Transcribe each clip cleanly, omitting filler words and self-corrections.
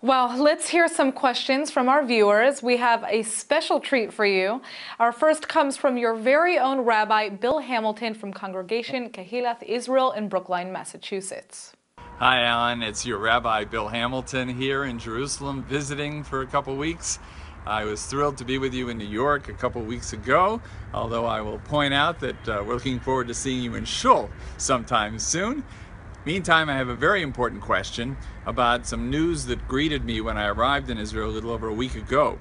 Well, let's hear some questions from our viewers. We have a special treat for you. Our first comes from your very own Rabbi Bill Hamilton from Congregation Kehilath Israel in Brookline, Massachusetts. Hi, Alan. It's your Rabbi Bill Hamilton here in Jerusalem visiting for a couple weeks. I was thrilled to be with you in New York a couple weeks ago, although I will point out that we're looking forward to seeing you in Shul sometime soon. Meantime, I have a very important question about some news that greeted me when I arrived in Israel a little over a week ago.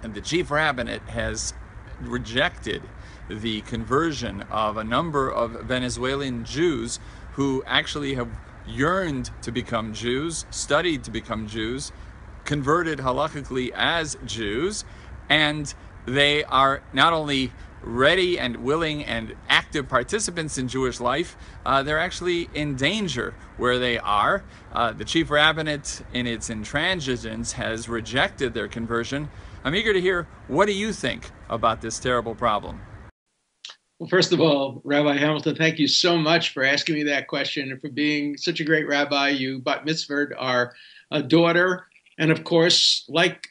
And the chief rabbinate has rejected the conversion of a number of Venezuelan Jews who actually have yearned to become Jews, studied to become Jews, converted halakhically as Jews, and they are not only ready and willing and active participants in Jewish life, they're actually in danger where they are. The chief rabbinate, in its intransigence, has rejected their conversion. I'm eager to hear, what do you think about this terrible problem? Well, first of all, Rabbi Hamilton, thank you so much for asking me that question and for being such a great rabbi. You bat mitzvahed our daughter. And of course, like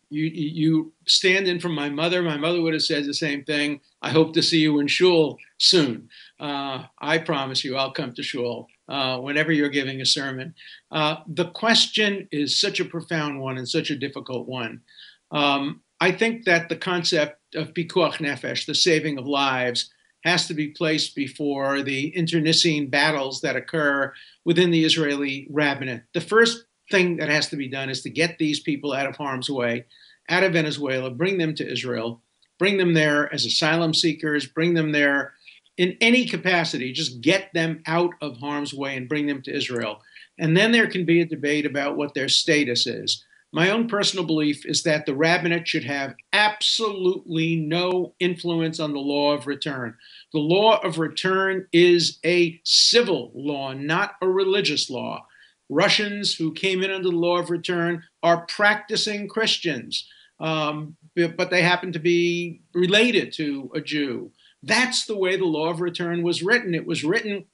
you stand in for my mother would have said the same thing. I hope to see you in Shul soon. I promise you I'll come to Shul whenever you're giving a sermon. The question is such a profound one and such a difficult one. I think that the concept of pikuach nefesh, the saving of lives, has to be placed before the internecine battles that occur within the Israeli rabbinate. The first thing that has to be done is to get these people out of harm's way, out of Venezuela, bring them to Israel, bring them there as asylum seekers, bring them there in any capacity, just get them out of harm's way and bring them to Israel. And then there can be a debate about what their status is. My own personal belief is that the rabbinate should have absolutely no influence on the law of return. The law of return is a civil law, not a religious law. Russians who came in under the law of return are practicing Christians, but they happen to be related to a Jew. That's the way the law of return was written. It was written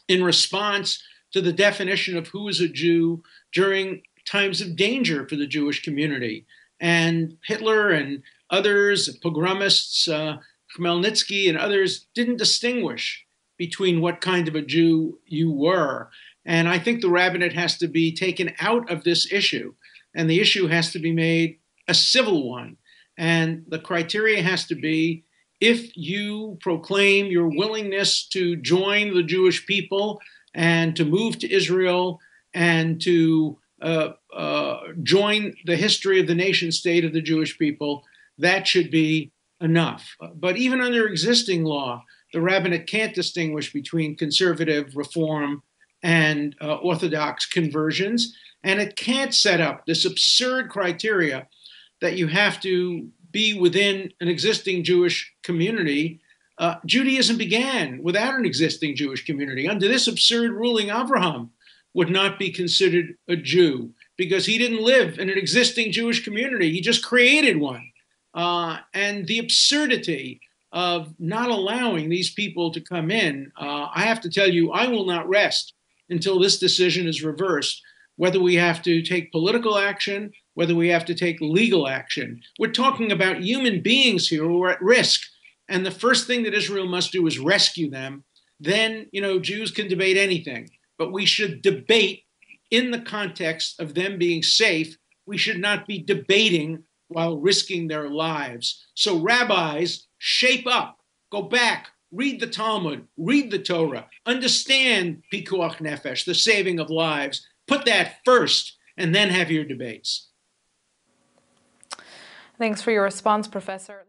in response to the definition of who is a Jew during times of danger for the Jewish community. And Hitler and others, pogromists, Khmelnytsky and others, didn't distinguish between what kind of a Jew you were. And I think the rabbinate has to be taken out of this issue, and the issue has to be made a civil one. And the criteria has to be, if you proclaim your willingness to join the Jewish people and to move to Israel and to join the history of the nation state of the Jewish people, that should be enough. But even under existing law, the rabbinate can't distinguish between conservative, reform, and Orthodox conversions, and it can't set up this absurd criteria that you have to be within an existing Jewish community. Judaism began without an existing Jewish community. Under this absurd ruling, Abraham would not be considered a Jew because he didn't live in an existing Jewish community. He just created one. And the absurdity of not allowing these people to come in, I have to tell you, I will not rest until this decision is reversed, whether we have to take political action, whether we have to take legal action. We're talking about human beings here who are at risk. And the first thing that Israel must do is rescue them. Then, Jews can debate anything. But we should debate in the context of them being safe. We should not be debating while risking their lives. So rabbis, shape up, go back, read the Talmud, read the Torah, understand pikuach nefesh, the saving of lives. Put that first, and then have your debates. Thanks for your response, Professor.